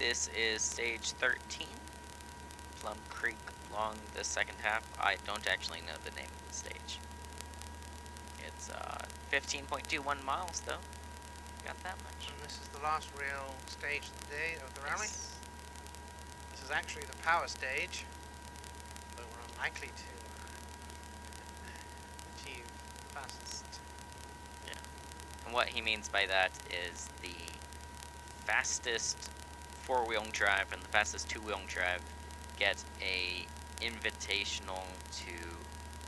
This is stage 13, Plum Creek along the second half. I don't actually know the name of the stage. It's 15.21 miles though. Got that much. And this is the last real stage of the day of the rally. Yes. This is actually the power stage, but we're unlikely to achieve fastest. Yeah. And what he means by that is the fastest four-wheel drive and the fastest two-wheel drive get a invitational to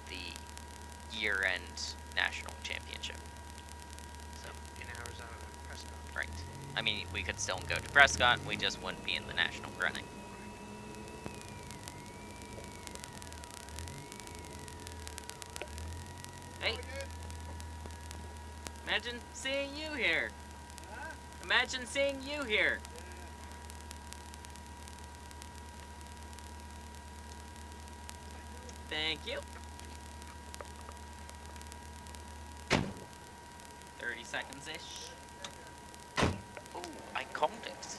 the year-end national championship. So In Arizona, Prescott. right. I mean, we could still go to Prescott. We just wouldn't be in the national running. Hey. Imagine seeing you here. Huh? Imagine seeing you here. Thank you. 30 seconds-ish. Oh, I called it.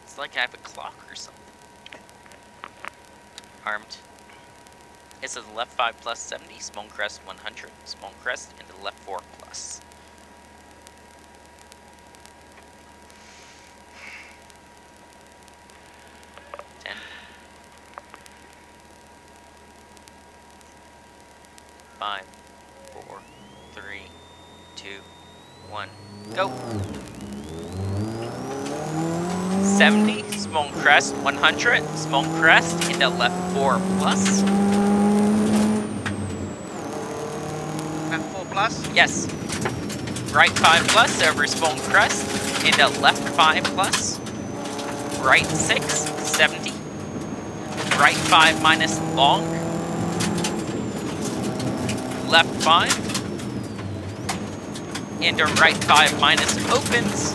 It's like I have a clock or something. Armed. It says left 5 plus 70, small crest 100, small crest into left 4 plus. Five, 4, 3, 2, 1, go. 70, small crest, 100, small crest into left 4 plus. Left 4 plus? Yes. Right 5 plus over small crest into left 5 plus. Right 6, 70. Right 5 minus long. Left 5 into right 5 minus opens,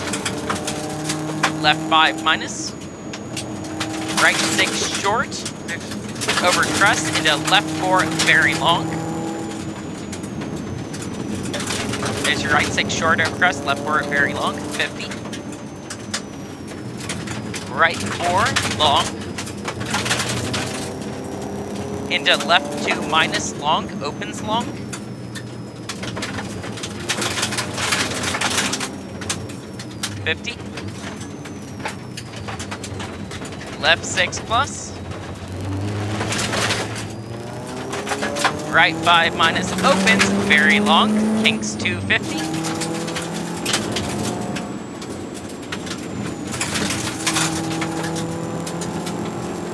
left 5 minus, right 6 short, over crest into left 4 very long. There's your right 6 short over crest, left 4 very long, 50. Right 4 long. Into left 2 minus long, opens long. Left 6 plus. Right 5 minus opens, very long, kinks 250.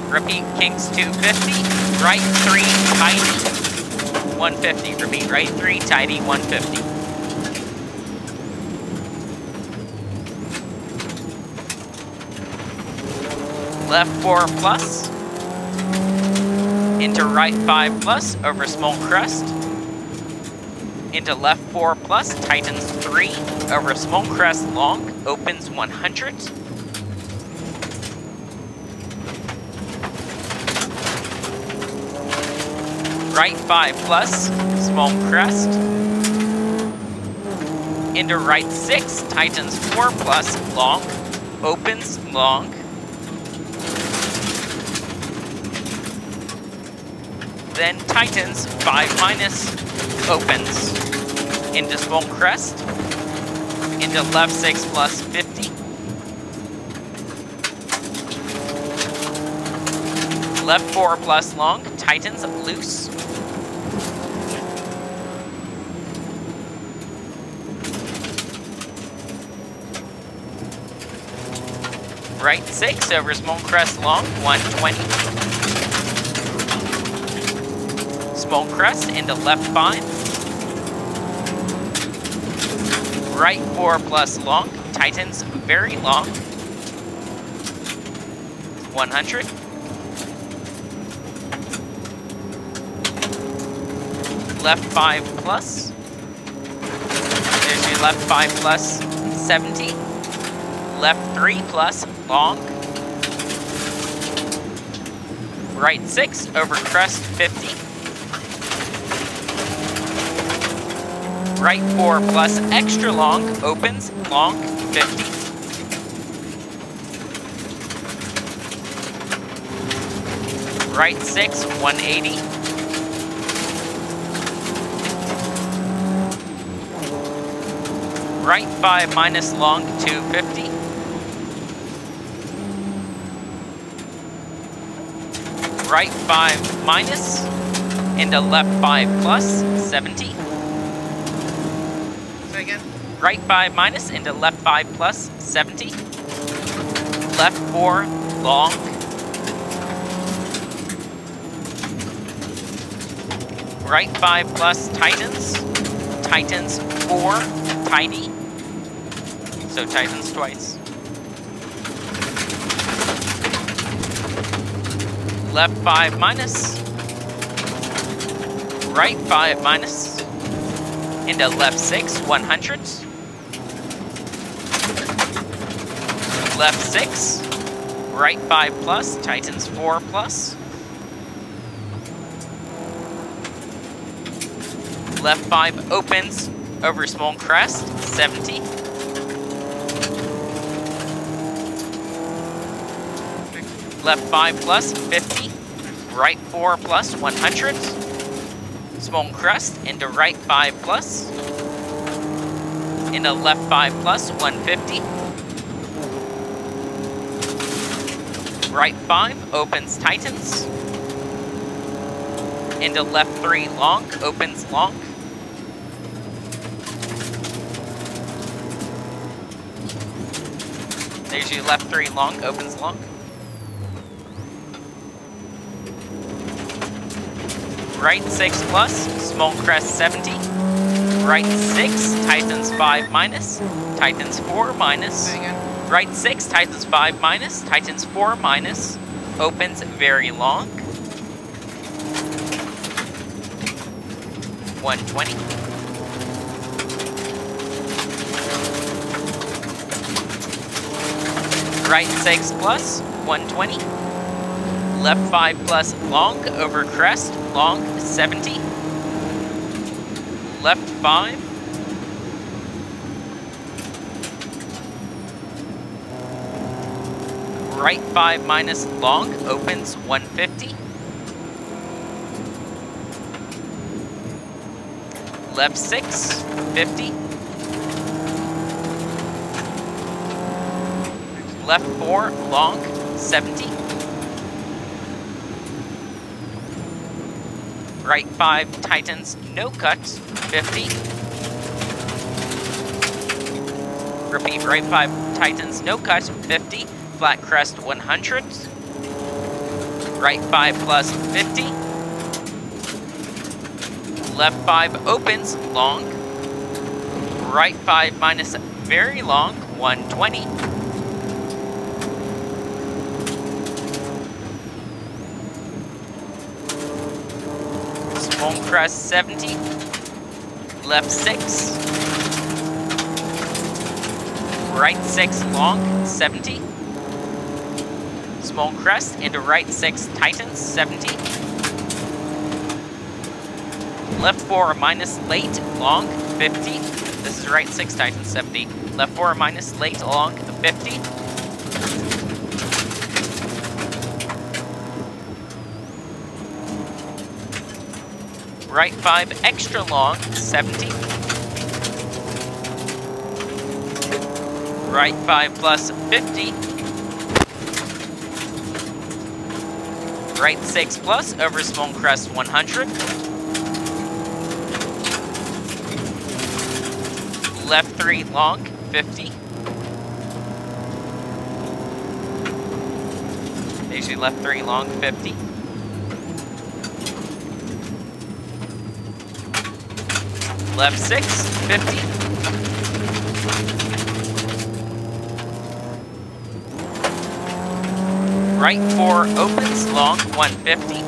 Repeat, kinks 250. Right 3, tidy, 150. Repeat, right 3, tidy, 150. Left 4 plus, into right 5 plus, over small crest, into left 4 plus, tightens 3, over small crest long, opens 100. Right 5 plus, small crest, into right 6, tightens 4 plus, long, opens long. Then tightens 5 minus, opens into small crest, into left 6 plus 50. Left 4 plus long, tightens loose. Right 6 over small crest long, 120. Small crest into left 5. Right 4 plus long, tightens very long. 100. Left 5 plus. There's your left 5 plus, 70. Left 3 plus, long. Right 6 over crest, 50. Right 4 plus extra long, opens, long, 50. Right 6, 180. Right 5 minus long, 250. Right 5 minus into left 5 plus, 70. Say again? Right 5 minus into left 5 plus, 70. Left 4, long. Right 5 plus tightens. Tightens 4, tidy. So tightens twice. Left 5 minus. Right 5 minus. Into left 6, 100. Left 6. Right 5 plus, tightens 4 plus. Left 5 opens over small crest, 70. Left 5 plus, 50. Right 4 plus, 100. Small crest into right 5 plus. Into left 5 plus, 150. Right 5 opens, tightens. Into left 3 long, opens long. There's your left 3 long, opens long. Right 6 plus, small crest 70. Right 6, tightens 5 minus, tightens 4 minus. Right 6, tightens 5 minus, tightens 4 minus, opens very long. 120. Right 6 plus, 120. Left 5 plus long, over crest, long, 70. Left 5. Right 5 minus long, opens 150. Left 6, 50. Left 4, long, 70. Right 5 tightens, no cut, 50. Repeat, right 5 tightens, no cut, 50. Flat crest, 100. Right 5 plus, 50. Left 5 opens, long. Right 5 minus, very long, 120. Small crest 70, left 6, right 6 long, 70, small crest into right 6 tightens, 70, left 4 minus late, long, 50, this is right 6 tightens, 70, left 4 minus late, long, 50, right 5 extra long, 70. Right 5 plus, 50. Right 6 plus, over small crest, 100. Left 3 long, 50. There's your left 3 long, 50. Left 6, 50. Right 4 opens, long, 150.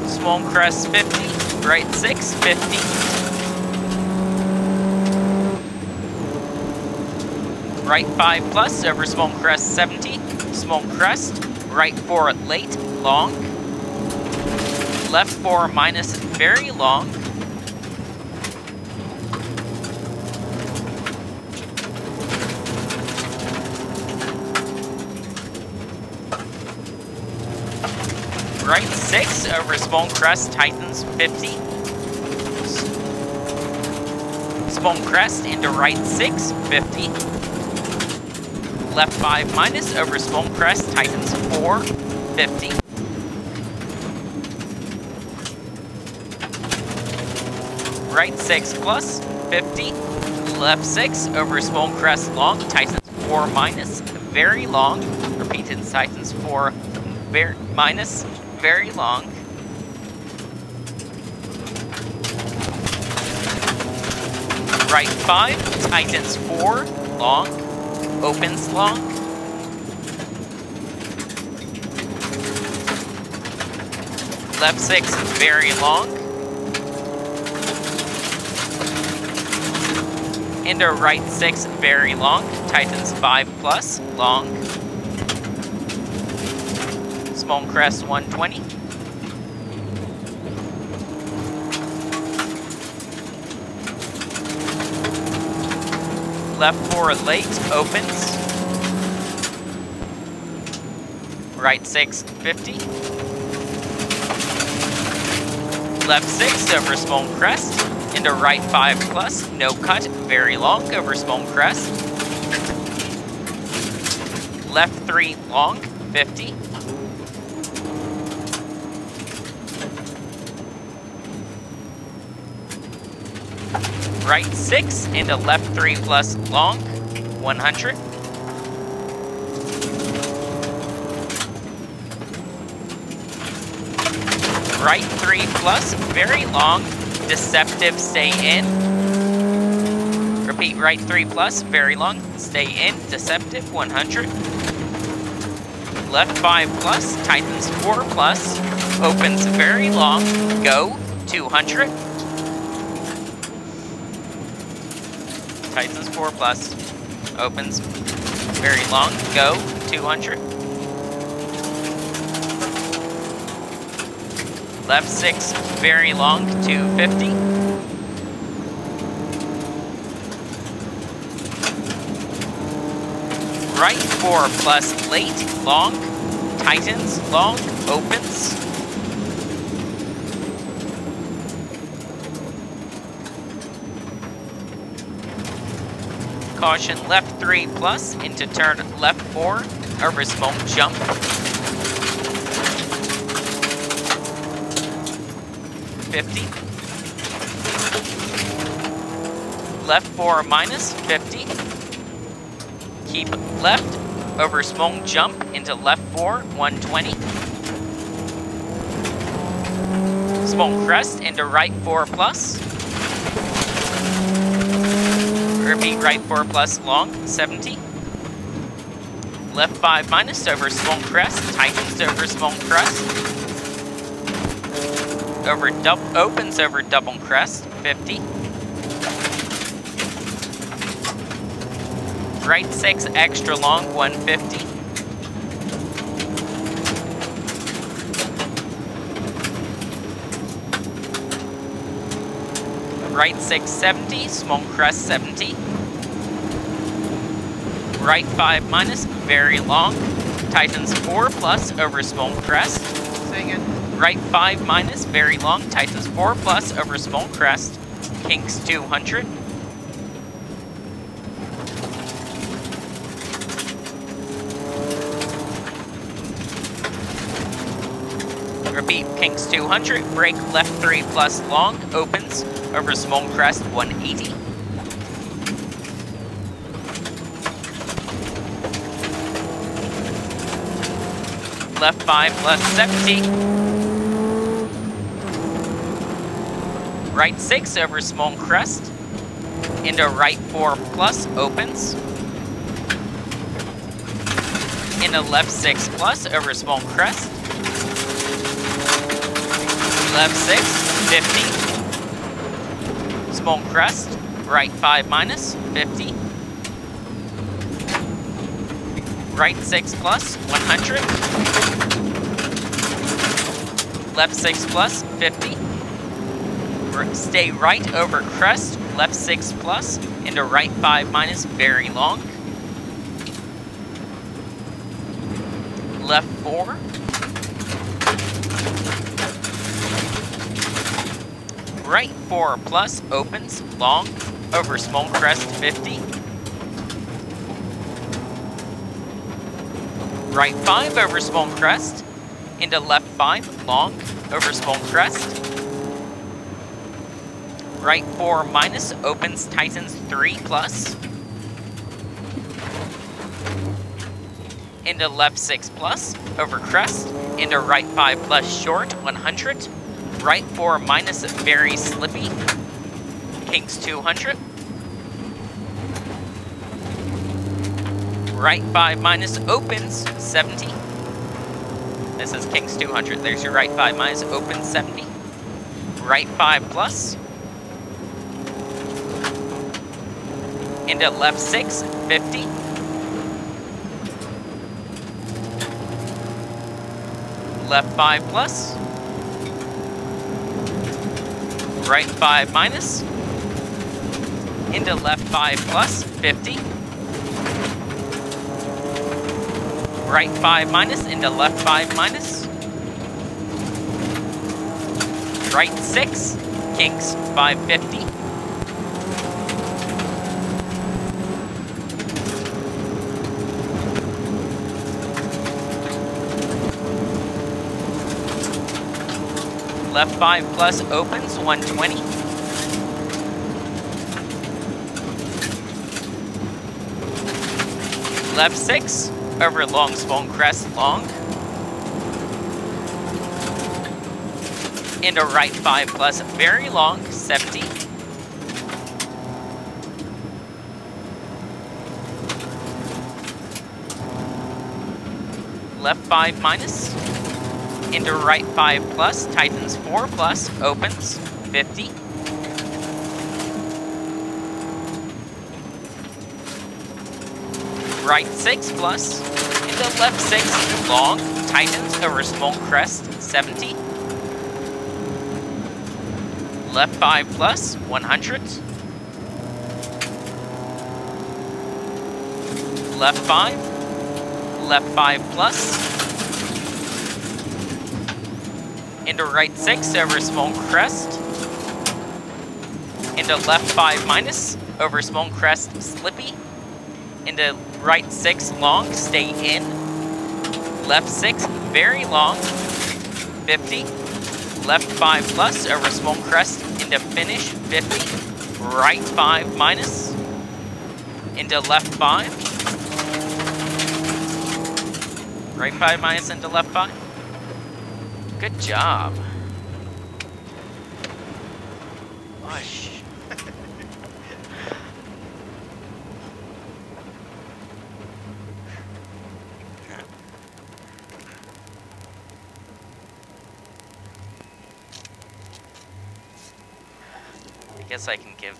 Small crest, 50. Right 6, 50. Right 5 plus, over small crest, 70. Small crest, right 4 late, long, left 4 minus very long, Right 6 over small crest, tightens 50. Small crest into right 6, 50. Left 5 minus over small crest, tightens 4, 50. Right 6 plus, 50. Left 6 over small crest long, tightens 4 minus, very long. Repeated, tightens 4 minus, very long. Right 5, tightens 4, long, opens long. Left 6, very long. Into right 6, very long, tightens 5 plus, long. Small crest 120. Left 4 late, opens. Right 6, 50. Left 6 over small crest. Into right 5 plus, no cut, very long over small crest. Left 3 long, 50. Right 6 into left 3 plus long, 100. Right 3 plus, very long, deceptive, stay in. Repeat, right 3 plus, very long, stay in, deceptive, 100. Left 5 plus, tightens 4 plus, opens very long, go, 200. Tightens 4 plus, opens very long, go, 200. Left 6, very long, 250. Right 4 plus, late, long, tightens, long, opens. Caution, left 3 plus, into turn left 4, over small jump. Left 4 minus, 50. Keep left over small jump into left 4, 120. Small crest into right 4 plus. Repeat, right 4 plus long, 70. Left 5 minus over small crest, tightens over small crest. Over opens over double crest, 50. Right 6 extra long, 150. Right 6, 70, small crest, 70. Right 5 minus, very long, tightens 4 plus over small crest. Sing it. Right 5 minus, very long, tightens 4 plus over small crest, kinks 200. Repeat, kinks 200, brake left 3 plus long, opens over small crest 180. Left 5 plus 70. Right 6 over small crest, into right 4 plus, opens. Into left 6 plus over small crest. Left 6, 50. Small crest, right 5 minus, 50. Right 6 plus, 100. Left 6 plus, 50. Stay right over crest, left 6 plus, into right 5 minus, very long. Left 4. Right 4 plus opens long over small crest 50. Right 5 over small crest into left 5 long over small crest. Right 4 minus opens tightens 3 plus. Into left 6 plus over crest. Into right 5 plus short 100. Right 4 minus very slippy. Kings 200. Right 5 minus opens 70. This is Kings 200. There's your right 5 minus opens 70. Right 5 plus. Into left 6, 50. Left 5 plus. Right 5 minus. Into left 5 plus, 50. Right 5 minus into left 5 minus. Right 6, Kings 550. Left 5 plus opens 120. Left 6 over long small crest long. Into right 5 plus very long 70. Left 5 minus. Into right 5 plus, tightens 4 plus, opens 50. Right 6 plus, into left 6 long, tightens over small crest 70. Left 5 plus 100. Left 5 plus. Into right 6 over small crest. Into left 5 minus over small crest slippy. Into right 6 long, stay in. Left 6 very long, 50. Left 5 plus over small crest into finish 50. Right 5 minus into left 5. Right 5 minus into left 5. Good job. Gosh. I guess I can give.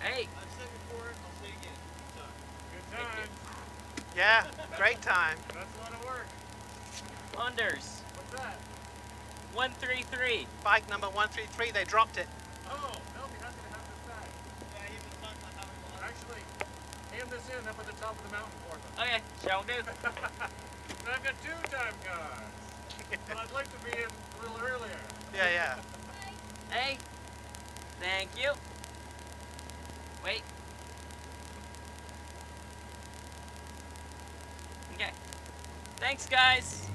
Hey. Yeah, great time. That's a lot of work. Anders. What's that? 133. Bike number 133, they dropped it. Oh, no, he has to have this side. Yeah, he was talking about having one. Actually, hand this in up at the top of the mountain for them. Okay, shall do. I've got 2 time cards. But I'd like to be in a little earlier. Yeah, yeah. Hey. Thank you. Wait. Okay. Thanks, guys.